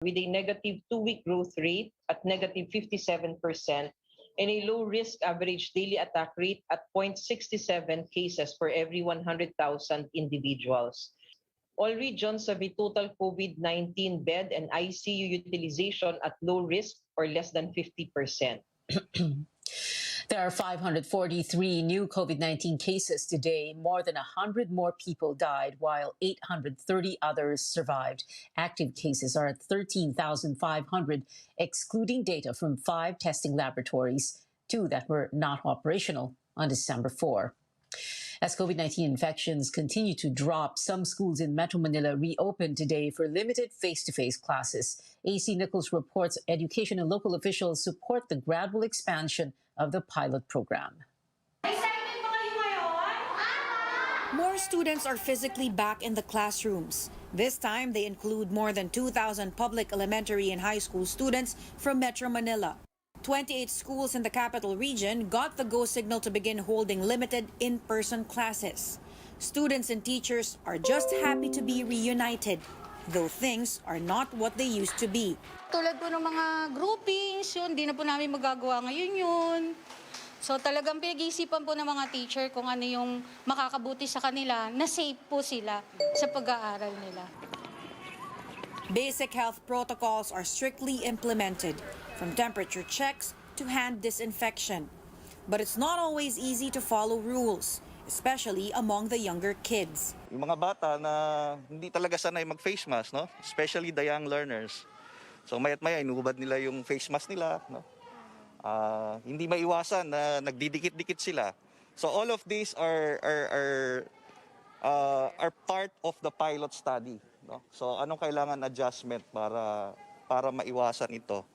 with a negative 2-week growth rate at negative 57% and a low-risk average daily attack rate at 0.67 cases per every 100,000 individuals. All regions have a total COVID-19 bed and ICU utilization at low risk or less than 50%. There are 543 new COVID-19 cases today. More than 100 more people died, while 830 others survived. Active cases are at 13,500, excluding data from 5 testing laboratories, 2 that were not operational on December 4. As COVID-19 infections continue to drop, some schools in Metro Manila reopened today for limited face-to-face classes. AC Nichols reports education and local officials support the gradual expansion of the pilot program. More students are physically back in the classrooms. This time, they include more than 2,000 public elementary and high school students from Metro Manila. 28 schools in the capital region got the go signal to begin holding limited in-person classes. Students and teachers are just happy to be reunited, though things are not what they used to be. Tulad po ng mga groupings, yun, di na po namin magagawa ngayon yun. So talagang pinag-iisipan po ng mga teacher kung ano yung makakabuti sa kanila, na safe po sila sa pag-aaral nila. Basic health protocols are strictly implemented, from temperature checks to hand disinfection. But it's not always easy to follow rules, especially among the younger kids. Yung mga bata na hindi talaga sanay mag-face mask, no? Especially the young learners. So maya't maya, inubad nila yung face mask nila, no? Hindi maiwasan na nagdidikit-dikit sila. So all of these are part of the pilot study, no? So anong kailangan adjustment para maiwasan ito?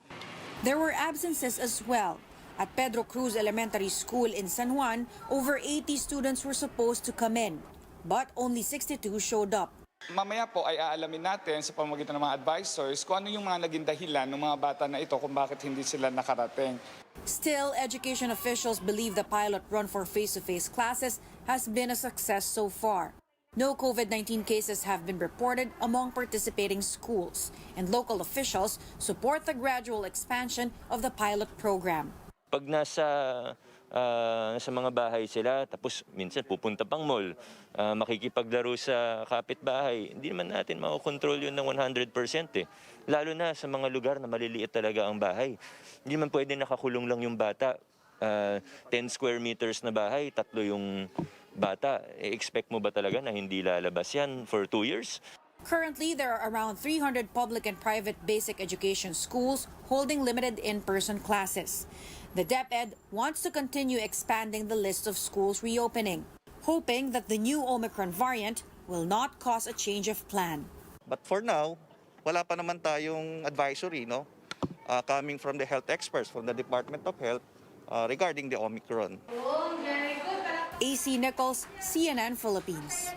There were absences as well. At Pedro Cruz Elementary School in San Juan, over 80 students were supposed to come in, but only 62 showed up. Mamaya po ay aalamin natin sa pamamagitan ng mga advisors kung ano yung mga naging dahilan ng mga bata na ito kung bakit hindi sila nakarating. Still, education officials believe the pilot run for face-to-face classes has been a success so far. No COVID-19 cases have been reported among participating schools, and local officials support the gradual expansion of the pilot program. Pag nasa mga bahay sila, tapos minsan pupunta pang mall, makikipaglaro sa kapitbahay, hindi naman natin makokontrol yun ng 100% eh. Lalo na sa mga lugar na maliliit talaga ang bahay. Hindi man pwede nakakulong lang yung bata. 10 square meters na bahay, 3 yung bata. Expect mo ba talaga na hindi lalabas yan for 2 years? Currently, there are around 300 public and private basic education schools holding limited in-person classes. The DepEd wants to continue expanding the list of schools reopening, hoping that the new Omicron variant will not cause a change of plan. But for now, wala pa naman tayong advisory, no? Coming from the health experts, from the Department of Health, regarding the Omicron. AC Nichols, CNN Philippines.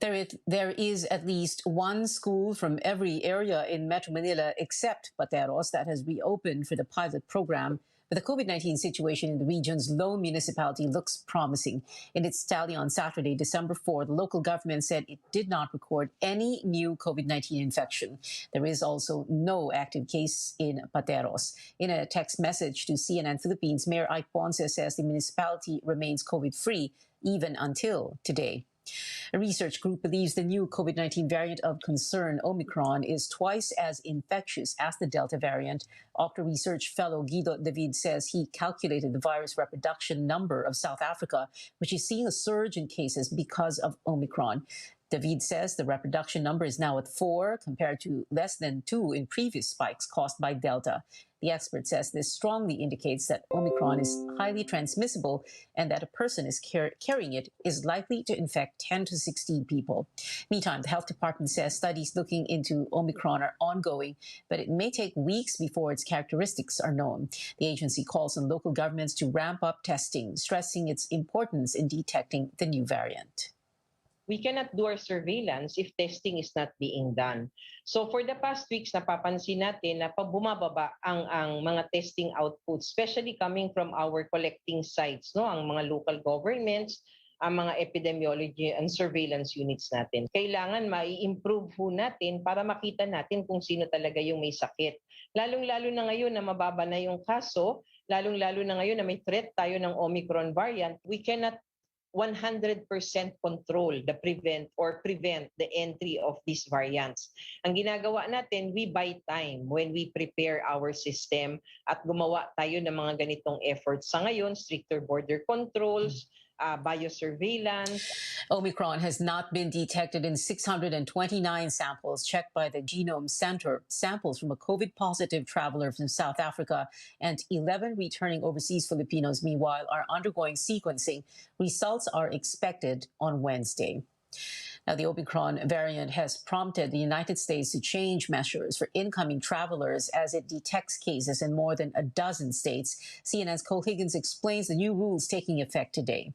There is at least one school from every area in Metro Manila except Pateros that has reopened for the pilot program. But the COVID-19 situation in the region's Lo municipality looks promising. In its tally on Saturday, December 4, the local government said it did not record any new COVID-19 infection. There is also no active case in Pateros. In a text message to CNN Philippines, Mayor Ike Ponce says the municipality remains COVID-free even until today. A research group believes the new COVID-19 variant of concern, Omicron, is twice as infectious as the Delta variant. Octa research fellow Guido David says he calculated the virus reproduction number of South Africa, which is seeing a surge in cases because of Omicron. David says the reproduction number is now at 4 compared to less than 2 in previous spikes caused by Delta. The expert says this strongly indicates that Omicron is highly transmissible and that a person is carrying it is likely to infect 10 to 16 people. Meantime, the health department says studies looking into Omicron are ongoing, but it may take weeks before its characteristics are known. The agency calls on local governments to ramp up testing, stressing its importance in detecting the new variant. We cannot do our surveillance if testing is not being done. So for the past weeks, napapansin natin na bumababa ang mga testing outputs, especially coming from our collecting sites, no? Ang mga local governments, ang mga epidemiology and surveillance units natin. Kailangan mai-improve ho natin para makita natin kung sino talaga yung may sakit. Lalong-lalo na ngayon na mababa na yung kaso, lalong-lalo na ngayon na may threat tayo ng Omicron variant, we cannot 100% control prevent the entry of these variants. Ang ginagawa natin, we buy time when we prepare our system at gumawa tayo ng mga ganitong efforts. Sa ngayon, stricter border controls, biosurveillance. Omicron has not been detected in 629 samples checked by the Genome Center. Samples from a COVID-positive traveler from South Africa and 11 returning overseas Filipinos, meanwhile, are undergoing sequencing. Results are expected on Wednesday. Now, the Omicron variant has prompted the United States to change measures for incoming travelers as it detects cases in more than a dozen states. CNN's Cole Higgins explains the new rules taking effect today.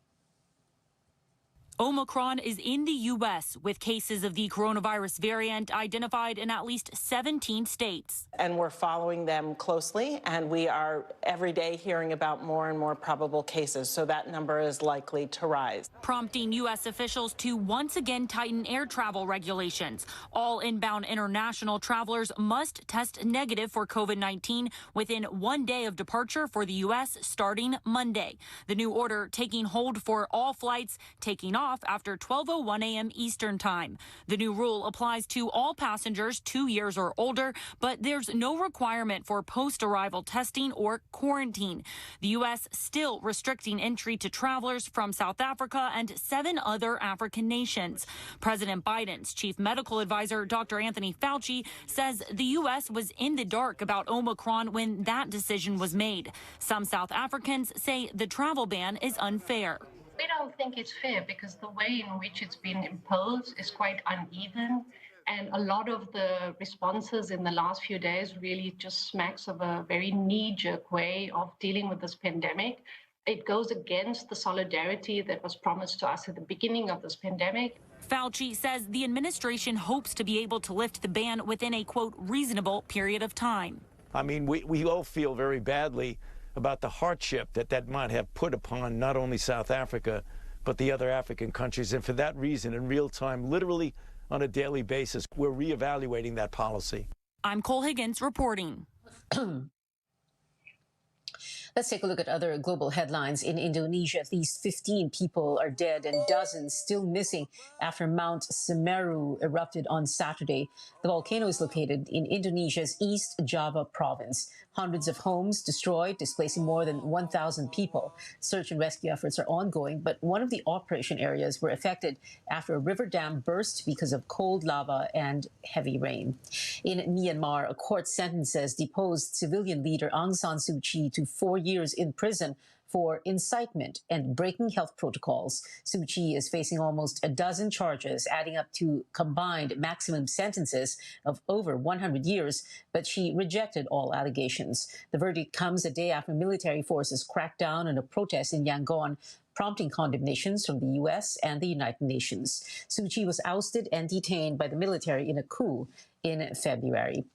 Omicron is in the U.S. with cases of the coronavirus variant identified in at least 17 states. And we're following them closely, and we are every day hearing about more and more probable cases, so that number is likely to rise. Prompting U.S. officials to once again tighten air travel regulations. All inbound international travelers must test negative for COVID-19 within 1 day of departure for the U.S. starting Monday. The new order taking hold for all flights taking off after 12:01 a.m. Eastern Time. The new rule applies to all passengers 2 years or older, but there's no requirement for post-arrival testing or quarantine. The U.S. still restricting entry to travelers from South Africa and 7 other African nations. President Biden's chief medical advisor, Dr. Anthony Fauci, says the U.S. was in the dark about Omicron when that decision was made. Some South Africans say the travel ban is unfair. We don't think it's fair because the way in which it's been imposed is quite uneven. And a lot of the responses in the last few days really just smacks of a very knee-jerk way of dealing with this pandemic. It goes against the solidarity that was promised to us at the beginning of this pandemic. Fauci says the administration hopes to be able to lift the ban within a, quote, reasonable period of time. I mean, we all feel very badly about the hardship that might have put upon not only South Africa, but the other African countries. And for that reason, in real time, literally on a daily basis, we're reevaluating that policy. I'm Cole Higgins reporting. Let's take a look at other global headlines. In Indonesia, at least 15 people are dead and dozens still missing after Mount Semeru erupted on Saturday. The volcano is located in Indonesia's East Java province. Hundreds of homes destroyed, displacing more than 1,000 people. Search and rescue efforts are ongoing, but one of the operation areas were affected after a river dam burst because of cold lava and heavy rain. In Myanmar, a court sentences deposed civilian leader Aung San Suu Kyi to 4 years in prison for incitement and breaking health protocols. Suu Kyi is facing almost a dozen charges, adding up to combined maximum sentences of over 100 years, but she rejected all allegations. The verdict comes a day after military forces cracked down on a protest in Yangon, prompting condemnations from the U.S. and the United Nations. Suu Kyi was ousted and detained by the military in a coup in February.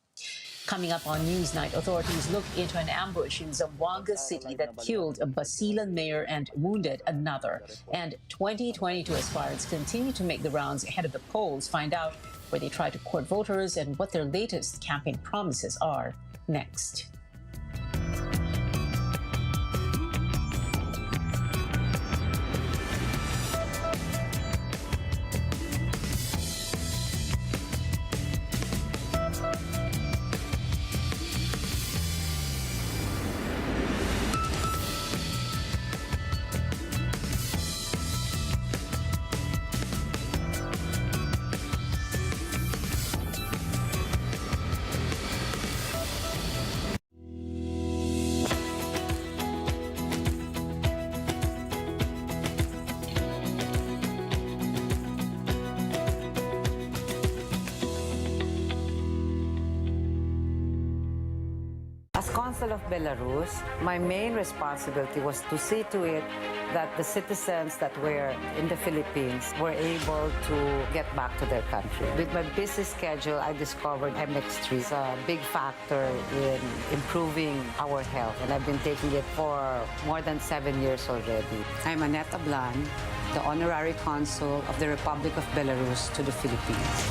Coming up on Newsnight, authorities looked into an ambush in Zamboanga City that killed a Basilan mayor and wounded another. And 2022 aspirants continue to make the rounds ahead of the polls. Find out where they try to court voters and what their latest campaign promises are next. As Consul of Belarus, my main responsibility was to see to it that the citizens that were in the Philippines were able to get back to their country. With my busy schedule, I discovered MX3 is a big factor in improving our health, and I've been taking it for more than 7 years already. I'm Annette Ablan, the Honorary Consul of the Republic of Belarus to the Philippines.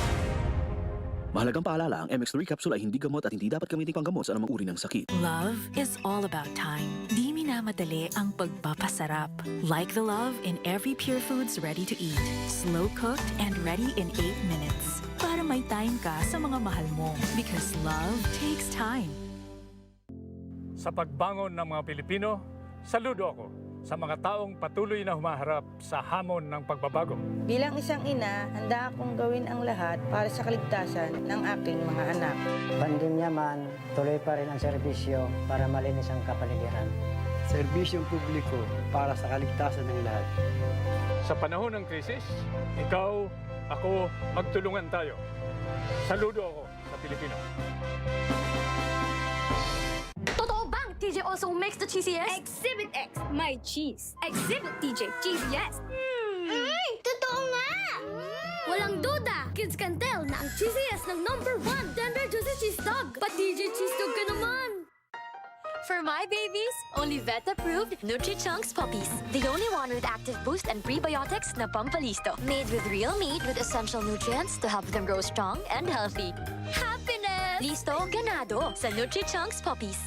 Mahalagang paalala, ang MX3 capsule ay hindi gamot at hindi dapat gamitin panggamot sa anumang uri ng sakit. Love is all about time. Di minamadali ang pagpapasarap. Like the love in every Pure Foods ready to eat. Slow cooked and ready in 8 minutes. Para may time ka sa mga mahal mo. Because love takes time. Sa pagbangon ng mga Pilipino, saludo ako sa mga taong patuloy na humaharap sa hamon ng pagbabago. Bilang isang ina, handa akong gawin ang lahat para sa kaligtasan ng aking mga anak. Pandemya man, tuloy pa rin ang serbisyo para malinis ang kapaligiran. Serbisyong publiko para sa kaligtasan ng lahat. Sa panahon ng krisis, ikaw, ako, magtulungan tayo. Saludo ako sa Pilipino. TJ also makes the cheesy yes? Exhibit X, my cheese. Exhibit TJ, cheesy yes. Totoo nga! Walang duda, kids can tell na ang cheesy yes ng #1, Denver Juicy Cheese Dog. Pa TJ Cheese Dog ka naman! For my babies, only vet-approved Nutri-Chunks puppies. The only one with active boost and prebiotics na Pampalisto. Made with real meat with essential nutrients to help them grow strong and healthy. Happiness! Listo, ganado sa Nutri-Chunks puppies.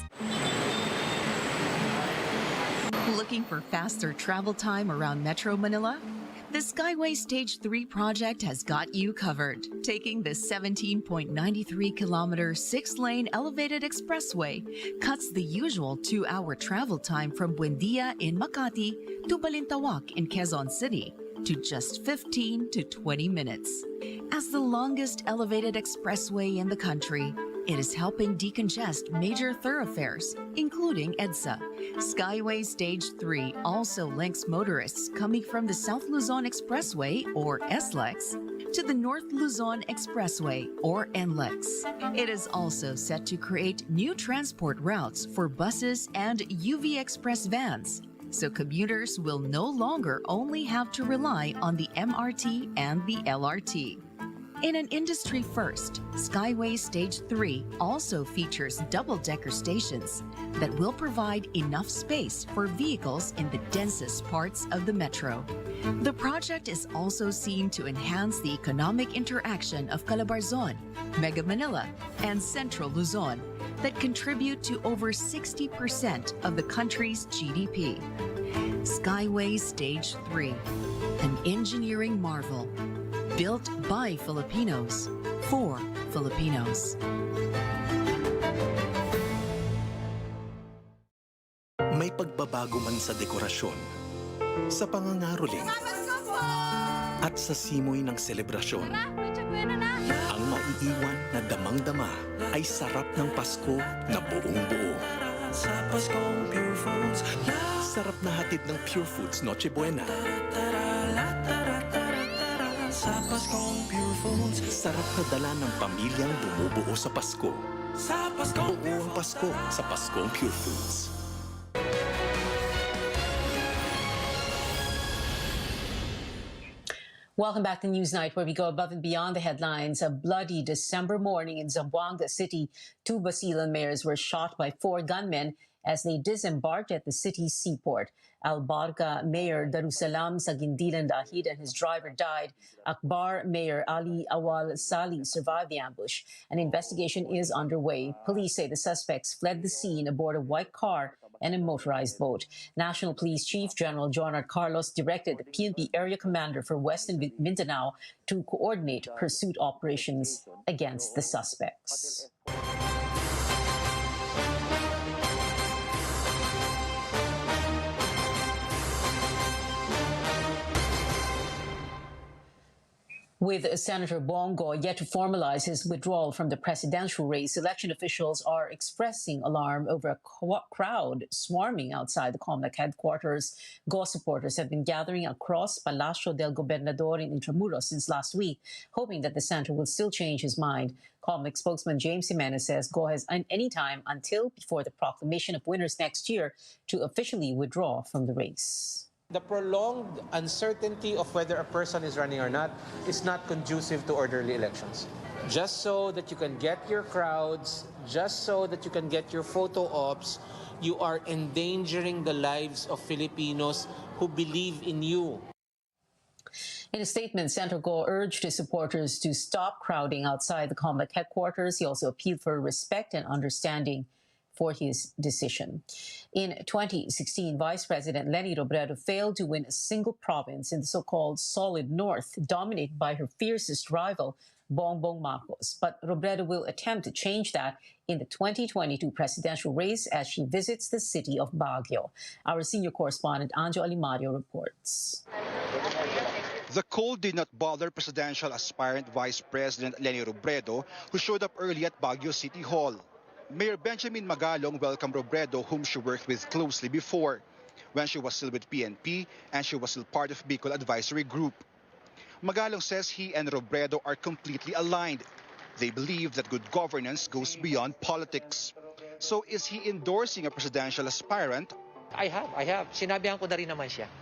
Looking for faster travel time around Metro Manila? The Skyway Stage 3 project has got you covered. Taking the 17.93-kilometer 6-lane elevated expressway cuts the usual 2-hour travel time from Buendia in Makati to Balintawak in Quezon City to just 15 to 20 minutes. As the longest elevated expressway in the country, it is helping decongest major thoroughfares, including EDSA. Skyway Stage 3 also links motorists coming from the South Luzon Expressway, or SLEX, to the North Luzon Expressway, or NLEX. It is also set to create new transport routes for buses and UV Express vans, so commuters will no longer only have to rely on the MRT and the LRT. In an industry first, Skyway Stage 3 also features double-decker stations that will provide enough space for vehicles in the densest parts of the metro. The project is also seen to enhance the economic interaction of Calabarzon, Mega Manila, and Central Luzon that contribute to over 60% of the country's GDP. Skyway Stage 3, an engineering marvel. Built by Filipinos, for Filipinos. May pagbabago man sa dekorasyon, sa pangangaroling, at sa simoy ng selebrasyon. Ang maiiwan na damang-dama ay sarap ng Pasko na buong-buo. Sarap na hatid ng Pure Foods Noche Buena. Sa Paskong Pure Foods, sarap na dala ng pamilyang bumubuo sa Pasko. Sa Pasko, buo ang Pasko sa Paskong Pure Foods. Welcome back to Newsnight, where we go above and beyond the headlines. A bloody December morning in Zamboanga City. 2 Basilan mayors were shot by 4 gunmen as they disembarked at the city's seaport. Albarca Mayor Darussalam Sagindilan Dahid and his driver died. Akbar Mayor Ali Awal Sali survived the ambush. An investigation is underway. Police say the suspects fled the scene aboard a white car and a motorized boat. National Police Chief General Jonard Carlos directed the PNP Area Commander for Western Mindanao to coordinate pursuit operations against the suspects. With Senator Bongo yet to formalize his withdrawal from the presidential race, election officials are expressing alarm over a crowd swarming outside the COMELEC headquarters. Go supporters have been gathering across Palacio del Gobernador in Intramuros since last week, hoping that the senator will still change his mind. COMELEC spokesman James Jimenez says Go has any time until before the proclamation of winners next year to officially withdraw from the race. The prolonged uncertainty of whether a person is running or not is not conducive to orderly elections. Just so that you can get your crowds, just so that you can get your photo ops, you are endangering the lives of Filipinos who believe in you. In a statement, Senator Go urged his supporters to stop crowding outside the COMELEC headquarters. He also appealed for respect and understanding for his decision. In 2016, Vice President Leni Robredo failed to win a single province in the so-called Solid North, dominated by her fiercest rival, Bongbong Marcos. But Robredo will attempt to change that in the 2022 presidential race as she visits the city of Baguio. Our senior correspondent, Anjo Alimario, reports. The cold did not bother presidential aspirant Vice President Leni Robredo, who showed up early at Baguio City Hall. Mayor Benjamin Magalong welcomed Robredo, whom she worked with closely before, when she was still with PNP and she was still part of Bicol Advisory Group. Magalong says he and Robredo are completely aligned. They believe that good governance goes beyond politics. So is he endorsing a presidential aspirant? I have. Sinabihan ko na rin naman siya.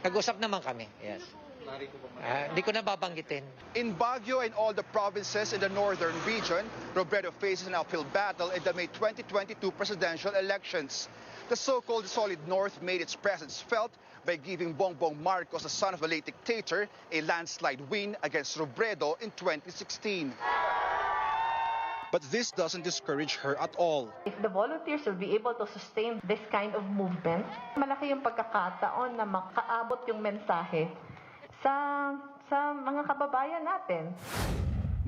Nag-usap naman kami, yes. Hindi ko na babanggitin. In Baguio and all the provinces in the northern region, Robredo faces an uphill battle in the May 2022 presidential elections. The so-called Solid North made its presence felt by giving Bongbong Marcos, the son of a late dictator, a landslide win against Robredo in 2016. But this doesn't discourage her at all. If the volunteers will be able to sustain this kind of movement, malaki yung pagkakataon na makaabot yung mensahe sa mga kababayan natin.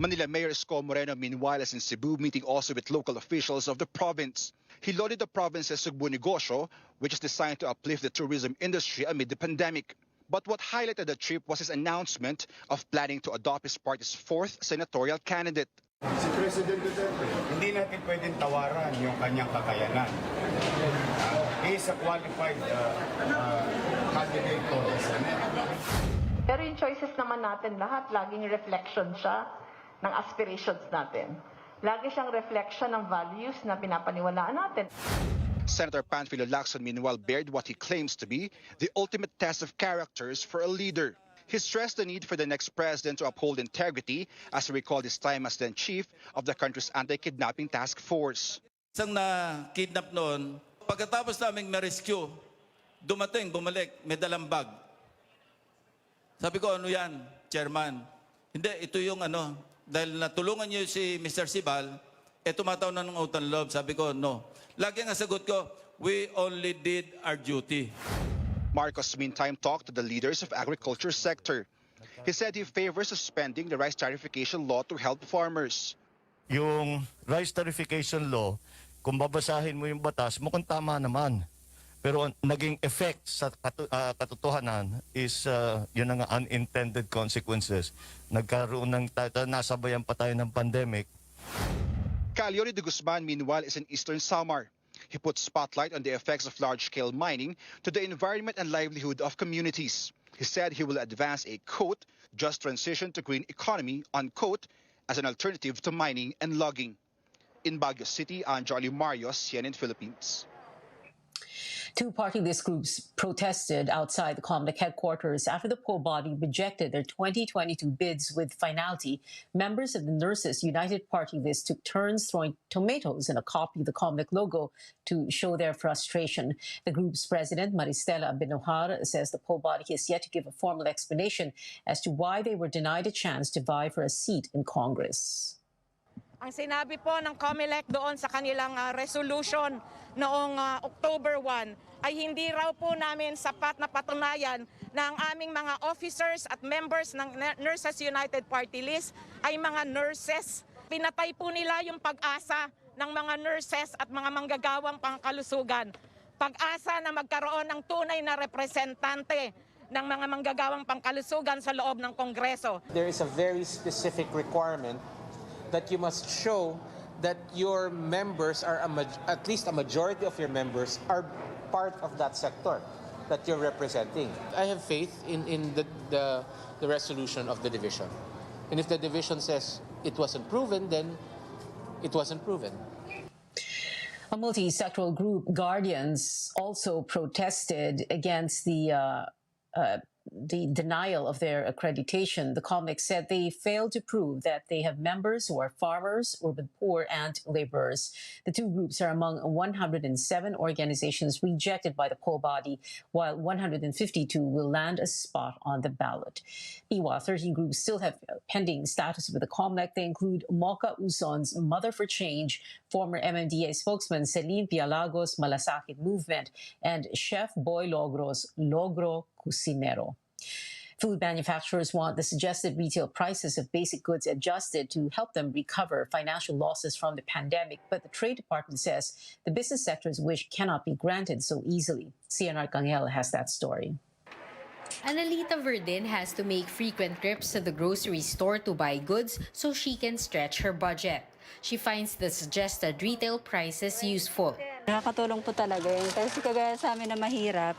Manila Mayor Isko Moreno, meanwhile, is in Cebu, meeting also with local officials of the province. He lauded the province's Sugbo Negosyo, which is designed to uplift the tourism industry amid the pandemic. But what highlighted the trip was his announcement of planning to adopt his party's fourth senatorial candidate. Si President Duterte, hindi natin pwedeng tawaran yung kanyang kakayanan. He is a qualified candidate for the Senate. Pero yung choices naman natin lahat, laging reflection siya ng aspirations natin. Lagi siyang reflection ng values na pinapaniwalaan natin. Senator Panfilo Lacson, meanwhile, bared what he claims to be the ultimate test of characters for a leader. He stressed the need for the next president to uphold integrity as he recalled his time as then chief of the country's anti-kidnapping task force. Isang na-kidnap noon, pagkatapos naming ma-rescue, bumalik, may dalang bag. Sabi ko, ano yan, chairman? Hindi, ito yung dahil natulungan niyo si Mr. Sibal, tumataw na ng utang loob. Sabi ko, no. Lagi ang sagot ko, we only did our duty. Marcos, meantime, talked to the leaders of agriculture sector. He said he favors suspending the rice tariffication law to help farmers. Yung rice tariffication law, kung babasahin mo yung batas, mukhang tama naman. Pero naging effect sa katotohanan is yun ang unintended consequences. Nagkaroon ng nasabayan pa tayo ng pandemic. Caliori de Guzman, meanwhile, is in Eastern Samar. He put spotlight on the effects of large-scale mining to the environment and livelihood of communities. He said he will advance a, quote, just transition to green economy, unquote, as an alternative to mining and logging. In Baguio City, Anjo Alimario, CNN Philippines. Two party list groups protested outside the COMELEC headquarters after the poll body rejected their 2022 bids with finality. Members of the Nurses United Party List took turns throwing tomatoes and a copy of the COMELEC logo to show their frustration. The group's president, Maristela Benojar, says the poll body has yet to give a formal explanation as to why they were denied a chance to vie for a seat in Congress. Ang sinabi po ng COMELEC doon sa kanilang resolution noong October 1 ay hindi raw po namin sapat na patunayan na ang aming mga officers at members ng Nurses United Party List ay mga nurses. Pinatay po nila yung pag-asa ng mga nurses at mga manggagawang pangkalusugan. Pag-asa na magkaroon ng tunay na representante ng mga manggagawang pangkalusugan sa loob ng Kongreso. There is a very specific requirement that you must show that your members are, at least a majority of your members are part of that sector that you're representing. I have faith in the resolution of the division. And if the division says it wasn't proven, then it wasn't proven. A multi-sectoral group, Guardians, also protested against the denial of their accreditation. The COMELEC said they failed to prove that they have members who are farmers, urban poor, and laborers. The two groups are among 107 organizations rejected by the poll body, while 152 will land a spot on the ballot. Meanwhile, 13 groups still have pending status with the COMELEC. They include Mocha Uson's Mother for Change, former MMDA spokesman Celine Pialagos' Malasakit Movement, and Chef Boy Logro's Logro Cusinero. Food manufacturers want the suggested retail prices of basic goods adjusted to help them recover financial losses from the pandemic, but the Trade Department says the business sector's wish cannot be granted so easily. Cian Arcangel has that story. Analita Verdin has to make frequent trips to the grocery store to buy goods so she can stretch her budget. She finds the suggested retail prices useful. Nakakatulong po talaga yun. Kasi kagaya sa amin na mahirap,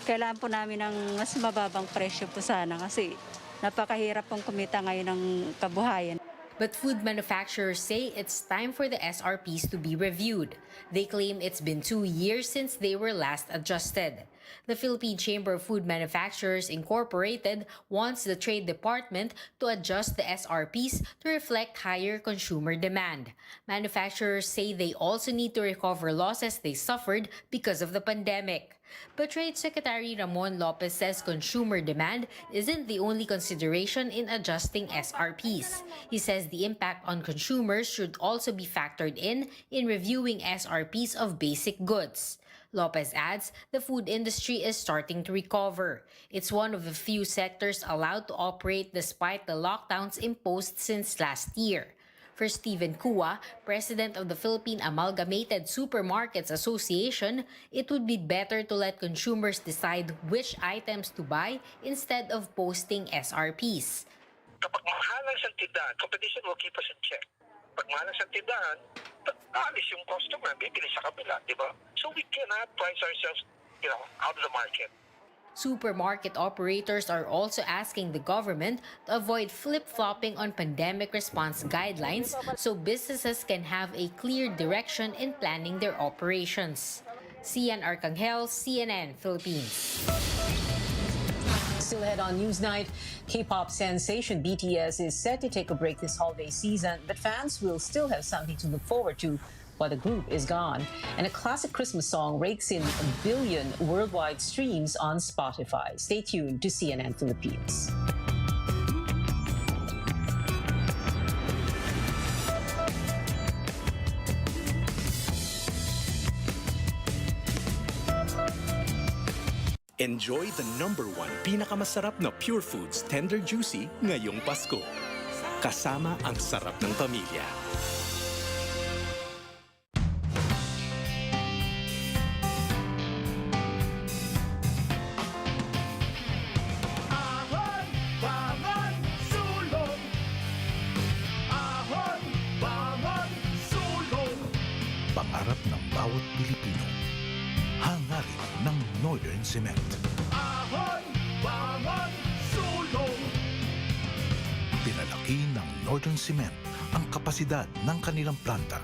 kailangan po namin ng mas mababang presyo po sana kasi napakahirap pong kumita ngayon ng kabuhayan. But food manufacturers say it's time for the SRPs to be reviewed. They claim it's been 2 years since they were last adjusted. The Philippine Chamber of Food Manufacturers Incorporated wants the Trade Department to adjust the SRPs to reflect higher consumer demand. Manufacturers say they also need to recover losses they suffered because of the pandemic. But Trade Secretary Ramon Lopez says consumer demand isn't the only consideration in adjusting SRPs. He says the impact on consumers should also be factored in reviewing SRPs of basic goods. Lopez adds the food industry is starting to recover. It's one of the few sectors allowed to operate despite the lockdowns imposed since last year. For Stephen Kua, president of the Philippine Amalgamated Supermarkets Association, it would be better to let consumers decide which items to buy instead of posting SRPs. Kapag mahal ang tindahan, competition will keep us in check. Pag mahal ang tindahan, alis yung customer, bibili sa kabila, di ba? So we cannot price ourselves, out of the market. Supermarket operators are also asking the government to avoid flip-flopping on pandemic response guidelines so businesses can have a clear direction in planning their operations. Cian Arcangel, CNN, Philippines. Still ahead on Newsnight, K-pop sensation BTS is set to take a break this holiday season, but fans will still have something to look forward to while the group is gone. And a classic Christmas song rakes in 1 billion worldwide streams on Spotify. Stay tuned to CNN Philippines. Enjoy the #1 pinakamasarap na Pure Foods Tender Juicy ngayong Pasko. Kasama ang sarap ng pamilya. Pangarap ng bawat Pilipino. Hangarin ng Northern Cement. Ahon, bangon, sulong! Pinalaki ng Northern Cement ang kapasidad ng kanilang planta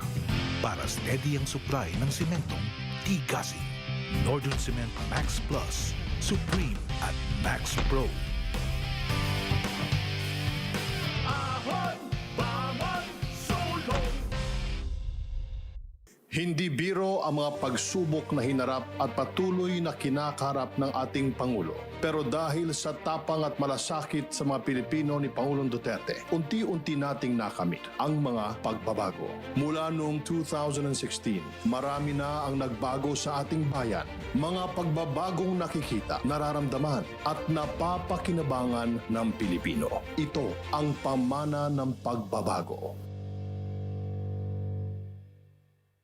para steady ang supply ng sementong tigasin. Northern Cement Max Plus, Supreme at Max Pro. Ahon, bangon, sulong! Hindi biro ang mga pagsubok na hinarap at patuloy na kinakaharap ng ating Pangulo. Pero dahil sa tapang at malasakit sa mga Pilipino ni Pangulong Duterte, unti-unti nating nakamit ang mga pagbabago. Mula noong 2016, marami na ang nagbago sa ating bayan. Mga pagbabagong nakikita, nararamdaman at napapakinabangan ng Pilipino. Ito ang pamana ng pagbabago.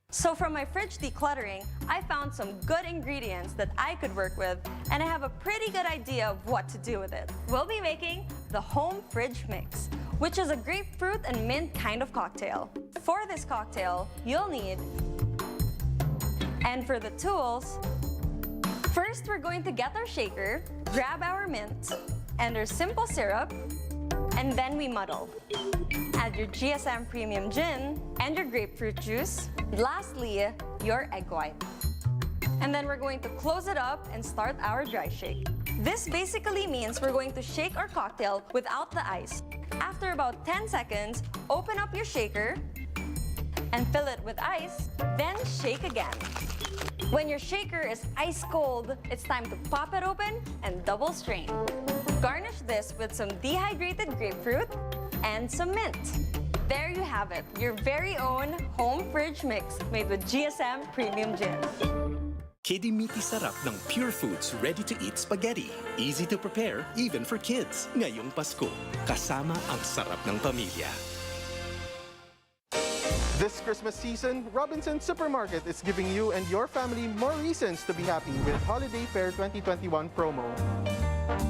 So from my fridge decluttering, I found some good ingredients that I could work with, and I have a pretty good idea of what to do with it. We'll be making the home fridge mix, which is a grapefruit and mint kind of cocktail. For this cocktail, you'll need, and for the tools, first we're going to get our shaker, grab our mint, and our simple syrup, and then we muddle. Add your GSM Premium Gin and your grapefruit juice. Lastly, your egg white. And then we're going to close it up and start our dry shake. This basically means we're going to shake our cocktail without the ice. After about 10 seconds, open up your shaker and fill it with ice, then shake again. When your shaker is ice cold, it's time to pop it open and double strain. Garnish this with some dehydrated grapefruit and some mint. There you have it, your very own home fridge mix made with GSM Premium Gin. Kidimiti sarap ng Pure Foods ready-to-eat spaghetti. Easy to prepare even for kids. Ngayong Pasko, kasama ang sarap ng pamilya. This Christmas season, Robinsons Supermarket is giving you and your family more reasons to be happy with Holiday Fair 2021 promo.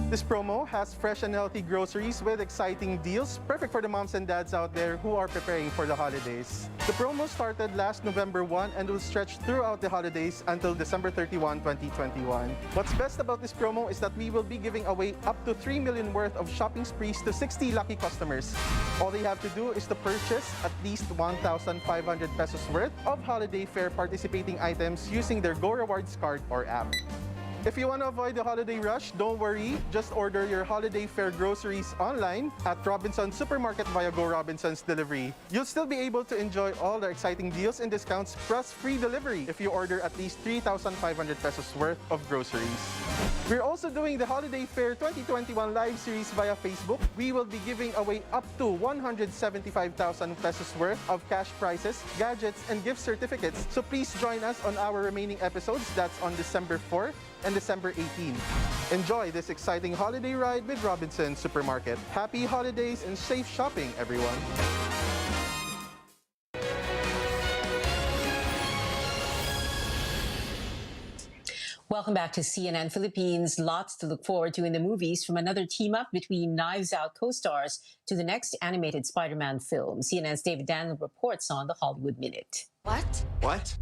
This promo has fresh and healthy groceries with exciting deals, perfect for the moms and dads out there who are preparing for the holidays. The promo started last November 1 and will stretch throughout the holidays until December 31, 2021. What's best about this promo is that we will be giving away up to 3 million worth of shopping sprees to 60 lucky customers. All they have to do is to purchase at least 1,500 pesos worth of Holiday Fair participating items using their Go Rewards card or app. If you want to avoid the holiday rush, don't worry. Just order your Holiday Fair groceries online at Robinsons Supermarket via Go Robinsons Delivery. You'll still be able to enjoy all the exciting deals and discounts plus free delivery if you order at least 3,500 pesos worth of groceries. We're also doing the Holiday Fair 2021 live series via Facebook. We will be giving away up to 175,000 pesos worth of cash prizes, gadgets, and gift certificates. So please join us on our remaining episodes. That's on December 4th and December 18th. Enjoy this exciting holiday ride with Robinsons Supermarket. Happy holidays and safe shopping, everyone. Welcome back to CNN Philippines. Lots to look forward to in the movies, from another team-up between Knives Out co-stars to the next animated Spider-Man film. CNN's David Daniel reports on the Hollywood Minute. What?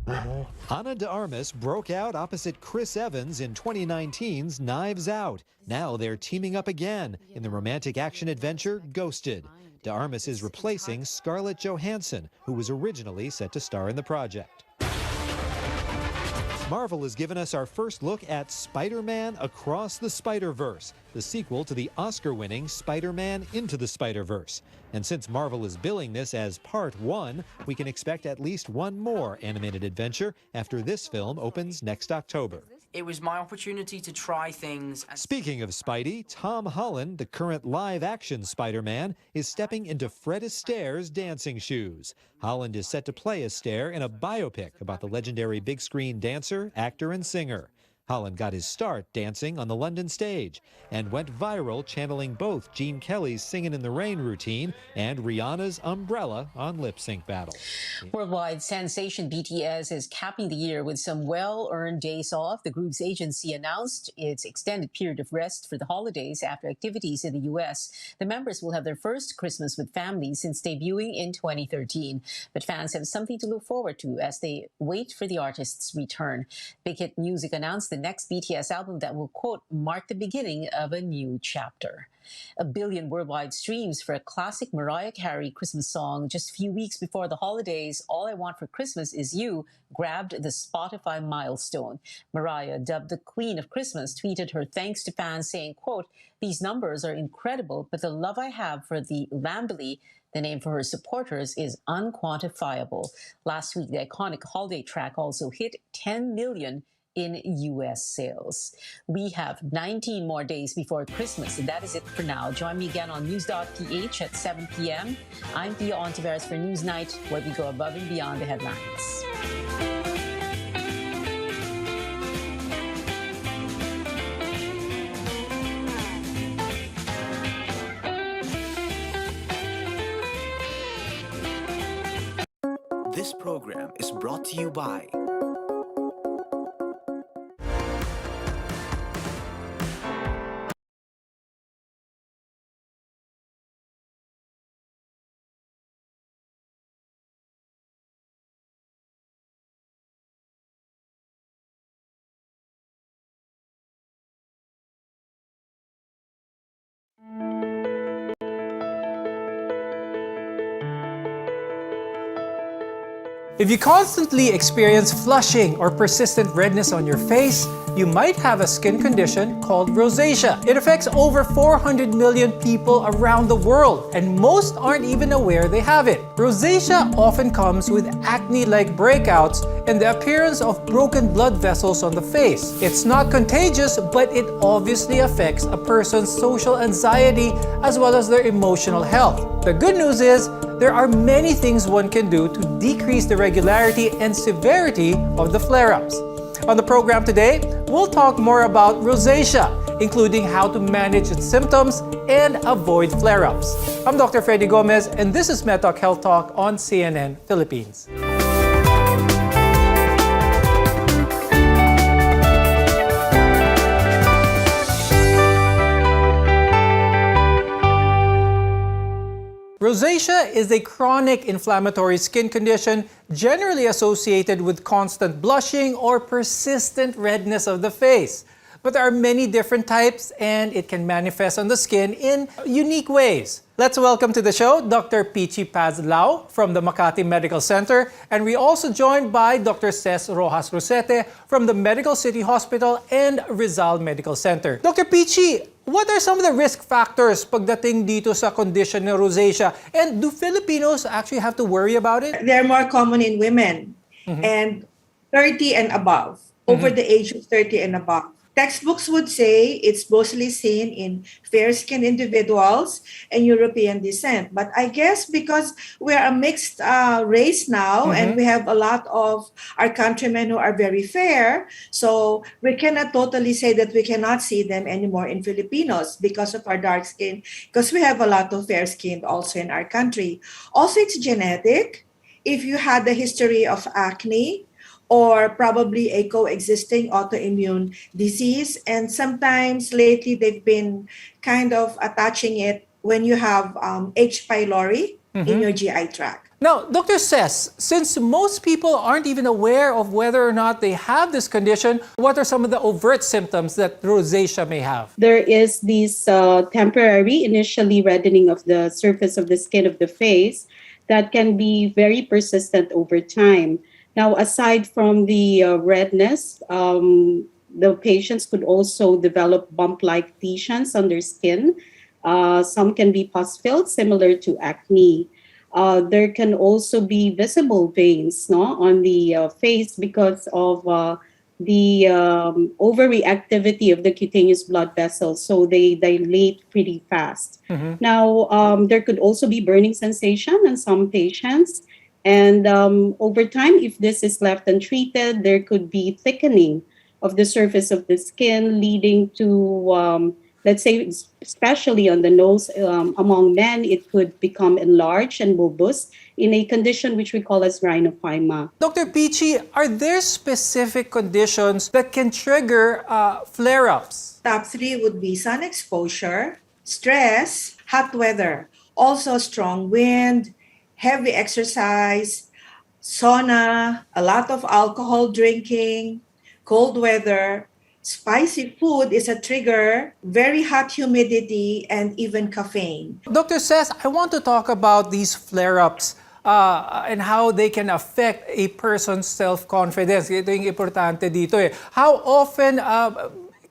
Ana de Armas broke out opposite Chris Evans in 2019's Knives Out. Now they're teaming up again in the romantic action-adventure Ghosted. De Armas is replacing Scarlett Johansson, who was originally set to star in the project. Marvel has given us our first look at Spider-Man Across the Spider-Verse, the sequel to the Oscar-winning Spider-Man Into the Spider-Verse. And since Marvel is billing this as Part 1, we can expect at least one more animated adventure after this film opens next October. It was my opportunity to try things. Speaking of Spidey, Tom Holland, the current live-action Spider-Man, is stepping into Fred Astaire's dancing shoes. Holland is set to play Astaire in a biopic about the legendary big-screen dancer, actor, and singer. Holland got his start dancing on the London stage and went viral channeling both Gene Kelly's Singin' in the Rain routine and Rihanna's Umbrella on Lip Sync Battle. Worldwide sensation BTS is capping the year with some well-earned days off. The group's agency announced its extended period of rest for the holidays after activities in the U.S. The members will have their first Christmas with families since debuting in 2013. But fans have something to look forward to as they wait for the artist's return. Big Hit Music announced the next BTS album that will, quote, mark the beginning of a new chapter. 1 billion worldwide streams for a classic Mariah Carey Christmas song just a few weeks before the holidays, All I Want for Christmas Is You, grabbed the Spotify milestone. Mariah, dubbed the Queen of Christmas, tweeted her thanks to fans saying, quote, these numbers are incredible, but the love I have for the Lambily, the name for her supporters, is unquantifiable. Last week, the iconic holiday track also hit 10 million in U.S. sales. We have 19 more days before Christmas, and that is it for now. Join me again on News.ph at 7 p.m. I'm Pia Ontiveros for Newsnight, where we go above and beyond the headlines. This program is brought to you by If you constantly experience flushing or persistent redness on your face, you might have a skin condition called rosacea. It affects over 400 million people around the world, and most aren't even aware they have it. Rosacea often comes with acne-like breakouts and the appearance of broken blood vessels on the face. It's not contagious, but it obviously affects a person's social anxiety as well as their emotional health. The good news is, there are many things one can do to decrease the regularity and severity of the flare-ups. On the program today, we'll talk more about rosacea, including how to manage its symptoms and avoid flare-ups. I'm Dr. Freddy Gomez, and this is MedTalk Health Talk on CNN Philippines. Rosacea is a chronic inflammatory skin condition generally associated with constant blushing or persistent redness of the face. But there are many different types and it can manifest on the skin in unique ways. Let's welcome to the show Dr. Pichi Paz-Lao from the Makati Medical Center, and we also joined by Dr. Ces Rojas Rosete from the Medical City Hospital and Rizal Medical Center. Dr. Pichi, what are some of the risk factors pagdating dito sa condition ng rosacea? And do Filipinos actually have to worry about it? They're more common in women and 30 and above, over the age of 30 and above. Textbooks would say it's mostly seen in fair-skinned individuals and European descent. But I guess because we're a mixed race now and we have a lot of our countrymen who are very fair, so we cannot totally say that we cannot see them anymore in Filipinos because of our dark skin, because we have a lot of fair-skinned also in our country. Also, it's genetic. If you had the history of acne, or probably a coexisting autoimmune disease. And sometimes lately they've been kind of attaching it when you have H. pylori in your GI tract. Now, Dr. Ces, since most people aren't even aware of whether or not they have this condition, what are some of the overt symptoms that rosacea may have? There is this temporary, initially reddening of the surface of the skin of the face that can be very persistent over time. Now, aside from the redness, the patients could also develop bump-like lesions on their skin. Some can be pus-filled, similar to acne. There can also be visible veins on the face because of the overreactivity of the cutaneous blood vessels, so they dilate pretty fast. Now, there could also be burning sensation in some patients. And over time, if this is left untreated, there could be thickening of the surface of the skin, leading to, let's say, especially on the nose, among men, it could become enlarged and bulbous in a condition which we call as rhinophyma. Dr. Pichi, are there specific conditions that can trigger flare-ups? Top 3 would be sun exposure, stress, hot weather, also strong wind, heavy exercise, sauna, a lot of alcohol drinking, cold weather, spicy food is a trigger, very hot humidity, and even caffeine. Dr. Ces, I want to talk about these flare-ups and how they can affect a person's self-confidence. Ito yung importante dito eh. How often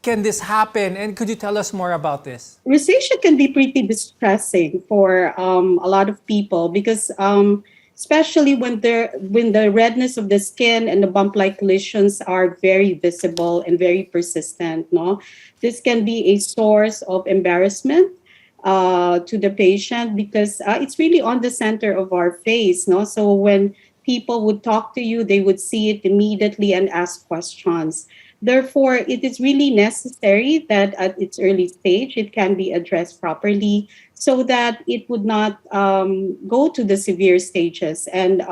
can this happen? And could you tell us more about this? Rosacea can be pretty distressing for a lot of people because especially when the redness of the skin and the bump-like lesions are very visible and very persistent. This can be a source of embarrassment to the patient because it's really on the center of our face. So when people would talk to you, they would see it immediately and ask questions. Therefore, it is really necessary that at its early stage, it can be addressed properly so that it would not go to the severe stages and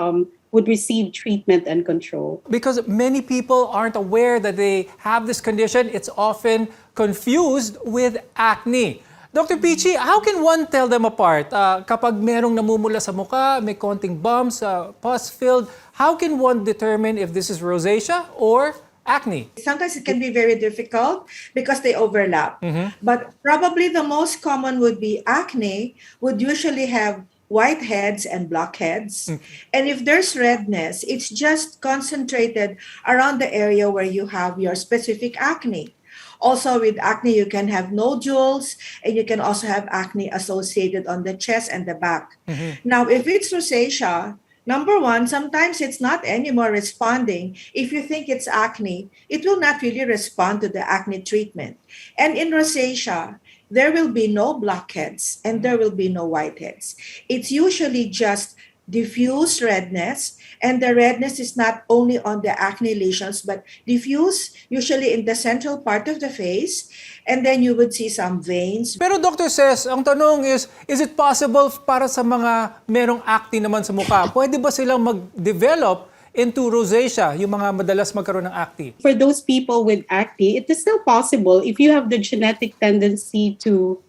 would receive treatment and control. Because many people aren't aware that they have this condition, it's often confused with acne. Dr. Peachy, how can one tell them apart? Kapag merong namumula sa mukha, may konting bumps, pus-filled, how can one determine if this is rosacea or acne? Sometimes it can be very difficult because they overlap. But probably the most common would be acne, would usually have whiteheads and blackheads. And if there's redness, it's just concentrated around the area where you have your specific acne. Also with acne, you can have nodules, and you can also have acne associated on the chest and the back. Now, if it's rosacea, number one, sometimes it's not anymore responding. If you think it's acne, it will not really respond to the acne treatment. And in rosacea, there will be no blackheads and there will be no whiteheads. It's usually just diffuse redness, and the redness is not only on the acne lesions but diffuse, usually in the central part of the face, and then you would see some veins. Pero Dr. Says, ang tanong is it possible para sa mga merong acne naman sa mukha, pwede ba silang mag-develop into rosacea, yung mga madalas magkaroon ng acne? For those people with acne, it is still possible if you have the genetic tendency to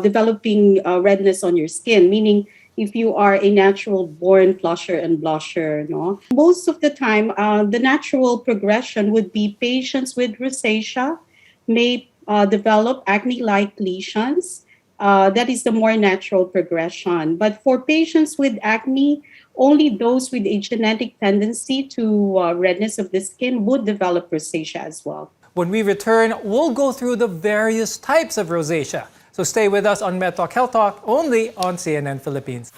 developing redness on your skin, meaning if you are a natural born flusher and blusher, no? Most of the time, the natural progression would be patients with rosacea may develop acne-like lesions. That is the more natural progression. But for patients with acne, only those with a genetic tendency to redness of the skin would develop rosacea as well. When we return, we'll go through the various types of rosacea. So stay with us on Med Talk Health Talk, only on CNN Philippines.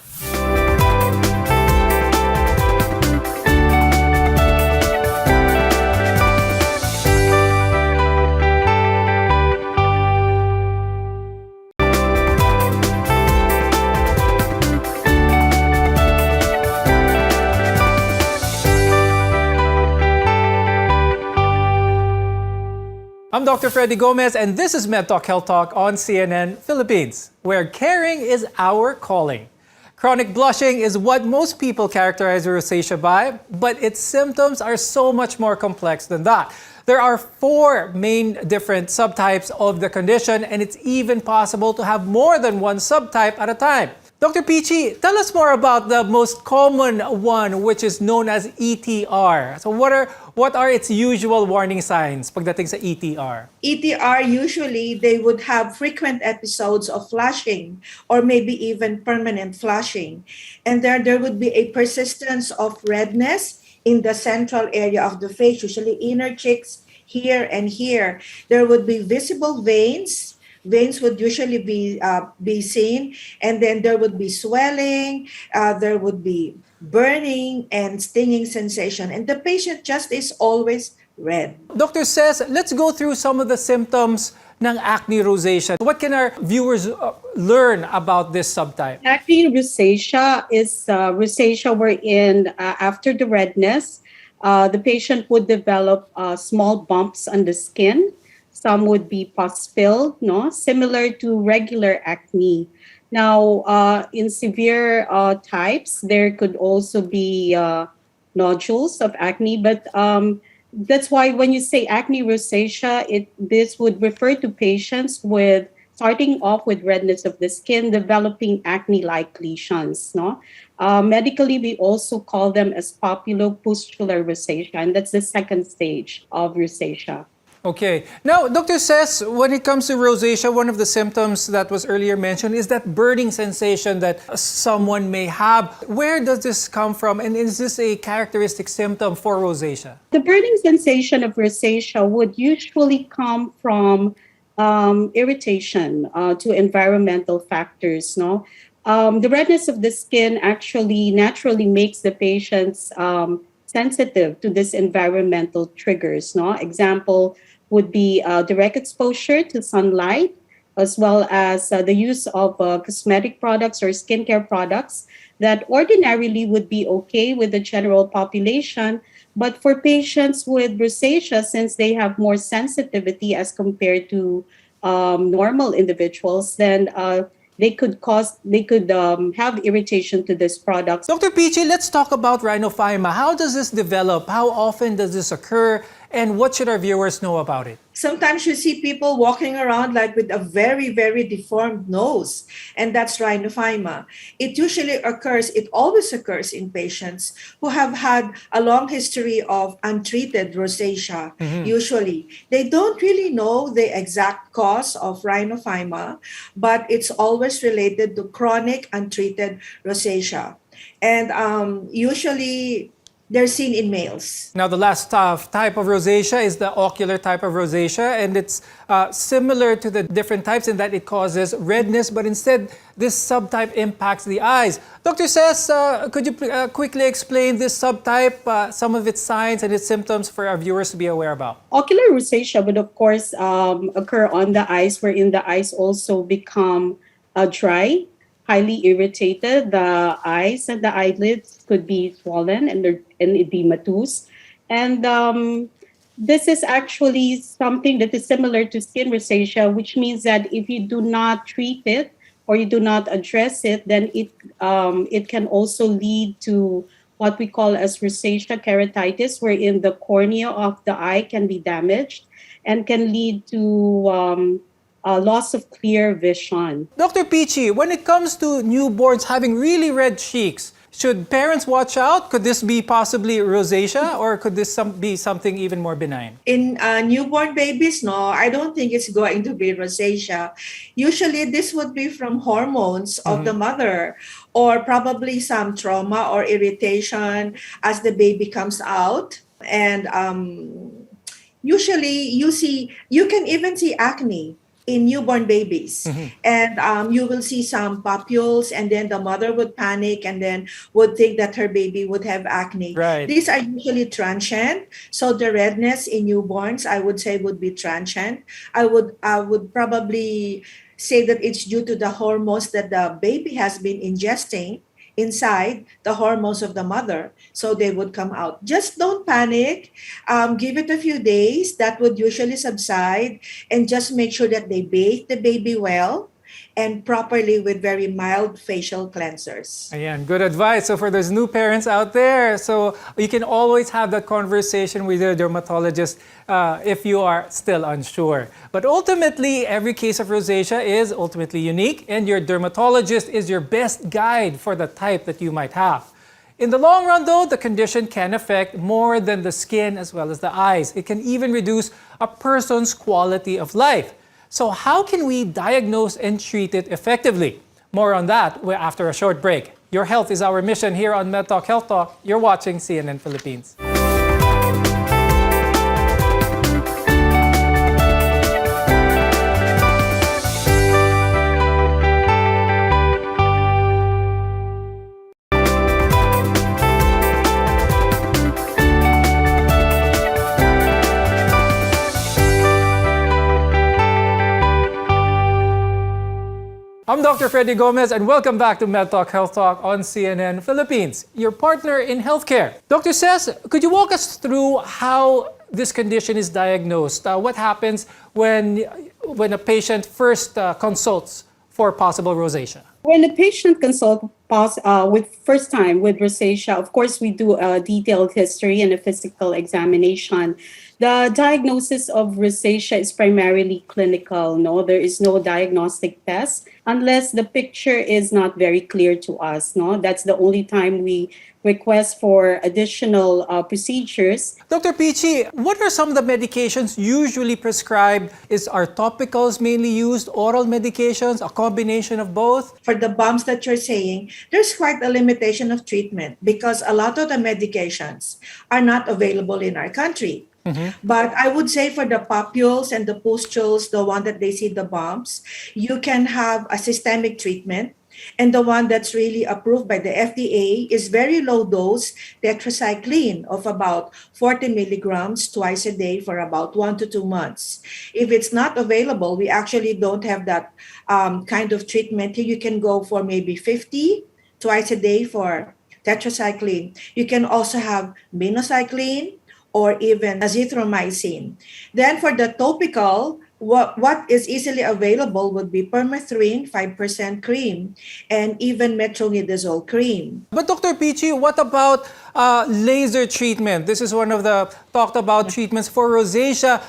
I'm Dr. Freddy Gomez, and this is Med Talk Health Talk on CNN Philippines, where caring is our calling. Chronic blushing is what most people characterize rosacea by, but its symptoms are so much more complex than that. There are 4 main different subtypes of the condition, and it's even possible to have more than one subtype at a time. Dr. Peachy, tell us more about the most common one, which is known as ETR. So what are its usual warning signs pagdating sa ETR? ETR, usually they would have frequent episodes of flushing or maybe even permanent flushing. And there would be a persistence of redness in the central area of the face, usually inner cheeks, here and here. There would be visible veins. Veins would usually be seen, and then there would be swelling, there would be burning and stinging sensation, and the patient just is always red. Doctor Says, let's go through some of the symptoms ng acne rosacea. What can our viewers learn about this subtype? Acne rosacea is rosacea wherein after the redness, the patient would develop small bumps on the skin. Some would be pus-filled, no? Similar to regular acne. Now, in severe types, there could also be nodules of acne, but that's why when you say acne rosacea, this would refer to patients with starting off with redness of the skin, developing acne-like lesions. No? Medically, we also call them as papulopustular rosacea, and that's the second stage of rosacea. Okay. Now, Dr. Says, when it comes to rosacea, one of the symptoms that was earlier mentioned is that burning sensation that someone may have. Where does this come from, and is this a characteristic symptom for rosacea? The burning sensation of rosacea would usually come from irritation to environmental factors. No, the redness of the skin actually naturally makes the patients sensitive to this environmental triggers. No, example would be direct exposure to sunlight, as well as the use of cosmetic products or skincare products that ordinarily would be okay with the general population. But for patients with rosacea, since they have more sensitivity as compared to normal individuals, then they could have irritation to this product. Dr. Pichi, let's talk about rhinophyma. How does this develop? How often does this occur? And what should our viewers know about it? Sometimes you see people walking around like with a very, very deformed nose, and that's rhinophyma. It always occurs in patients who have had a long history of untreated rosacea. Usually, they don't really know the exact cause of rhinophyma, but it's always related to chronic untreated rosacea. And usually, they're seen in males. Now, the last type of rosacea is the ocular type of rosacea, and it's similar to the different types in that it causes redness, but instead, this subtype impacts the eyes. Dr. Cess, could you quickly explain this subtype, some of its signs and its symptoms for our viewers to be aware about? Ocular rosacea would, of course, occur on the eyes, wherein the eyes also become dry, highly irritated. The eyes and the eyelids could be swollen and edematous. And this is actually something that is similar to skin rosacea, which means that if you do not treat it or you do not address it, then it can also lead to what we call as rosacea keratitis, wherein the cornea of the eye can be damaged and can lead to loss of clear vision. Dr. Pichi, when it comes to newborns having really red cheeks, should parents watch out? Could this be possibly rosacea, or could this be something even more benign? In newborn babies, no, I don't think it's going to be rosacea. Usually, this would be from hormones of the mother, or probably some trauma or irritation as the baby comes out. And usually, you can even see acne in newborn babies. And you will see some papules, and then the mother would panic and then would think that her baby would have acne. Right. These are usually transient. So the redness in newborns, I would say, would be transient. I would probably say that it's due to the hormones that the baby has been ingesting inside the hormones of the mother, so they would come out. Just don't panic. Give it a few days. That would usually subside, and just make sure that they bathe the baby well and properly with very mild facial cleansers. Ayan, good advice. So for those new parents out there, so you can always have that conversation with your dermatologist if you are still unsure. But ultimately, every case of rosacea is ultimately unique, and your dermatologist is your best guide for the type that you might have. In the long run, though, the condition can affect more than the skin as well as the eyes. It can even reduce a person's quality of life. So how can we diagnose and treat it effectively? More on that after a short break. Your health is our mission here on MedTalk Health Talk. You're watching CNN Philippines. I'm Dr. Freddy Gomez, and welcome back to MedTalk Health Talk on CNN Philippines, your partner in healthcare. Dr. Cess, could you walk us through how this condition is diagnosed? What happens when a patient first consults for possible rosacea? When a patient consults with first time with rosacea, of course, we do a detailed history and a physical examination. The diagnosis of rosacea is primarily clinical. No, there is no diagnostic test unless the picture is not very clear to us. No, that's the only time we request for additional procedures. Dr. Pichi, what are some of the medications usually prescribed? Are topicals mainly used, oral medications, a combination of both? For the bumps that you're saying, there's quite a limitation of treatment because a lot of the medications are not available in our country. But I would say for the papules and the pustules, the one that they see the bumps, you can have a systemic treatment. And the one that's really approved by the FDA is very low dose tetracycline of about 40 milligrams twice a day for about 1 to 2 months. If it's not available, we actually don't have that kind of treatment. You can go for maybe 50 twice a day for tetracycline. You can also have minocycline or even azithromycin. Then for the topical, what is easily available would be permethrin 5% cream and even metronidazole cream. But Dr. Pichi, what about laser treatment? This is one of the talked about treatments for rosacea.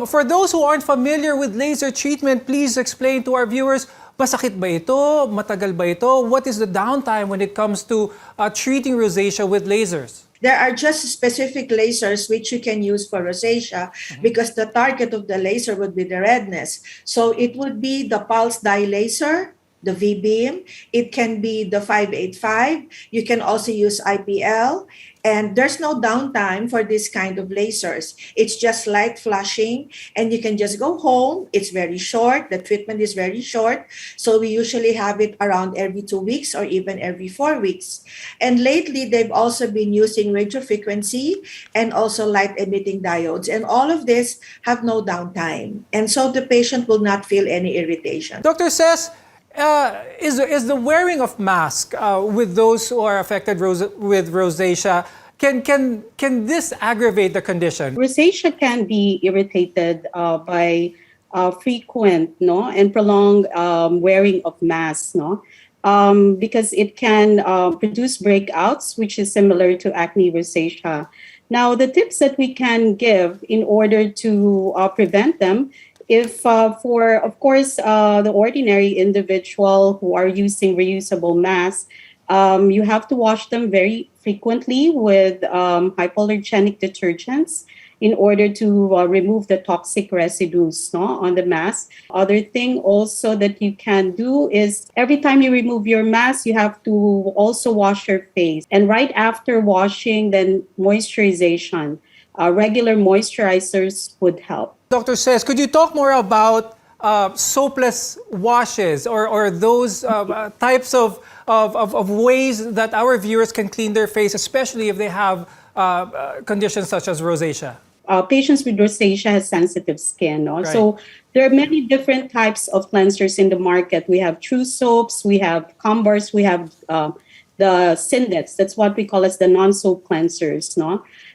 For those who aren't familiar with laser treatment, please explain to our viewers, masakit ba ito? Matagal ba ito? What is the downtime when it comes to treating rosacea with lasers? There are just specific lasers which you can use for rosacea because the target of the laser would be the redness. So it would be the pulse dye laser, the V-beam. It can be the 585. You can also use IPL. And there's no downtime for this kind of lasers. It's just light flashing and you can just go home. It's very short. The treatment is very short. So we usually have it around every 2 weeks or even every 4 weeks. And lately, they've also been using radio frequency and also light emitting diodes. And all of this have no downtime. And so the patient will not feel any irritation. Dr. says, is the wearing of mask with those who are affected with rosacea, can this aggravate the condition? Rosacea can be irritated by frequent and prolonged wearing of masks, because it can produce breakouts, which is similar to acne rosacea. Now, the tips that we can give in order to prevent them, if for, of course, the ordinary individual who are using reusable masks, you have to wash them very frequently with hypoallergenic detergents in order to remove the toxic residues on the mask. Other thing also that you can do is every time you remove your mask, you have to also wash your face. And right after washing, then moisturization. Regular moisturizers would help. Dr. Says, could you talk more about soapless washes or those types of ways that our viewers can clean their face, especially if they have conditions such as rosacea? Patients with rosacea have sensitive skin. Right. So there are many different types of cleansers in the market. We have true soaps, we have Combars, we have the Syndets. That's what we call as the non-soap cleansers.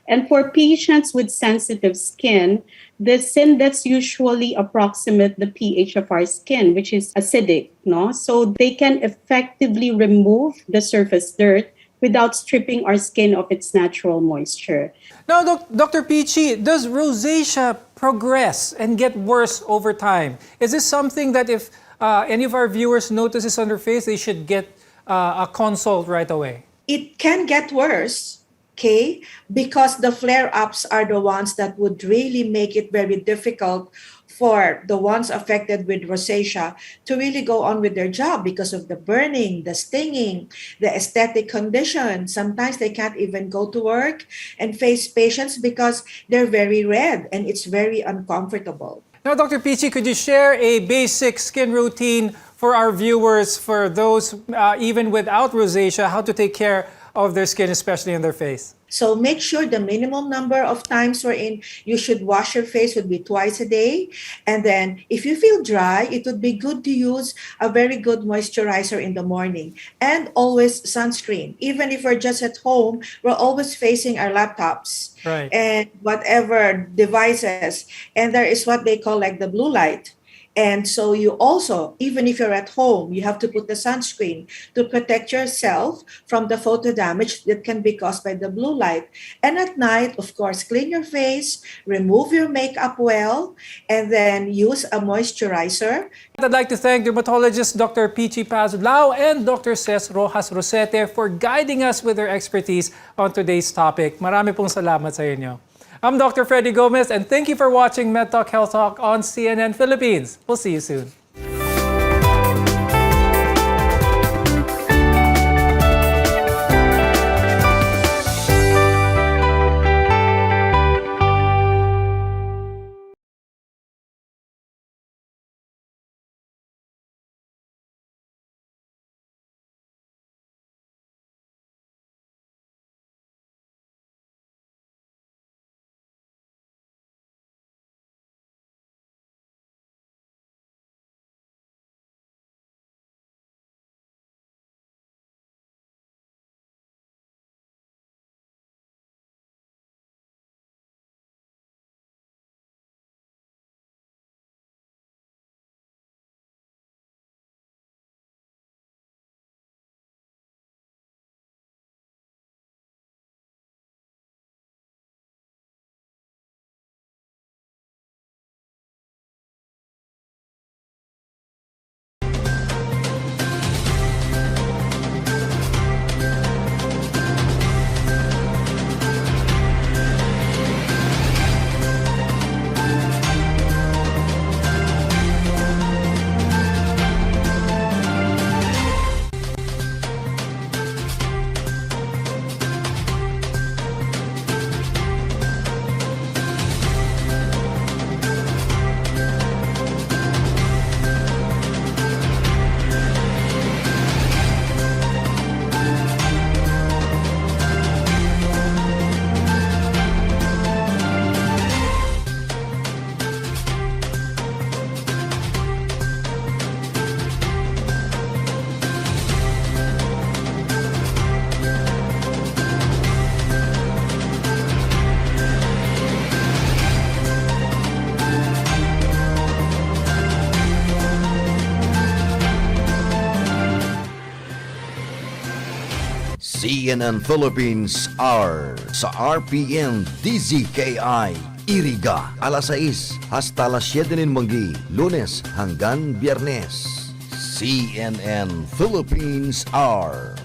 And for patients with sensitive skin, the Syndets usually approximate the pH of our skin, which is acidic. So they can effectively remove the surface dirt without stripping our skin of its natural moisture. Now, Dr. Pichi, does rosacea progress and get worse over time? Is this something that if any of our viewers notices on their face, they should get a consult right away? It can get worse. Okay, because the flare-ups are the ones that would really make it very difficult for the ones affected with rosacea to really go on with their job because of the burning, the stinging, the aesthetic condition. Sometimes they can't even go to work and face patients because they're very red and it's very uncomfortable. Now, Dr. Pichi, could you share a basic skin routine for our viewers, for those even without rosacea, how to take care of their skin, especially in their face? So make sure the minimum number of times wherein you should wash your face would be twice a day. And then if you feel dry, it would be good to use a very good moisturizer in the morning. And always sunscreen. Even if we're just at home, we're always facing our laptops and whatever devices. And there is what they call like the blue light. And so you also, even if you're at home, you have to put the sunscreen to protect yourself from the photo damage that can be caused by the blue light. And at night, of course, clean your face, remove your makeup well, and then use a moisturizer. I'd like to thank dermatologist Dr. Pichi Pazulao and Dr. Ces Rojas Rosete for guiding us with their expertise on today's topic. Marami pong salamat sa inyo. I'm Dr. Freddy Gomez, and thank you for watching MedTalk Health Talk on CNN Philippines. We'll see you soon. CNN Philippines Hour sa RPN DZKI-IRIGA alas 6 hasta alas 7 ng manggi, Lunes hanggang Biyernes. CNN Philippines Hour.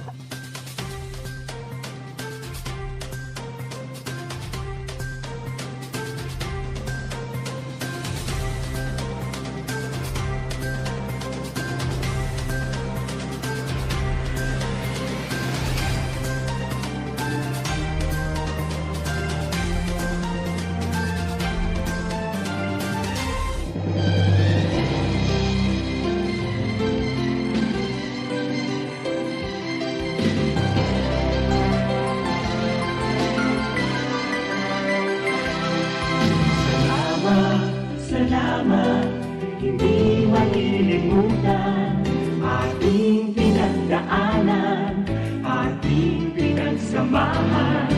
Salamat, hindi malilimutan ating pinagdaanan, ating pinagsamahan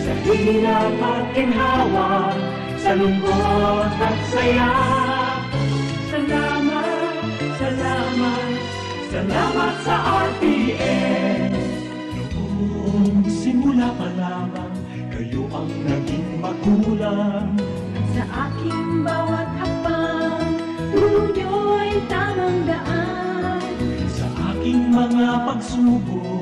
sa hirap at ginhawa, sa lungkot at saya. Salamat, salamat, salamat sa RPN. Noong simula pa lamang, kayo ang naging magulang. Sa aking bawat hakbang, tulong niyo'y tamang daan. Sa aking mga pagsubok,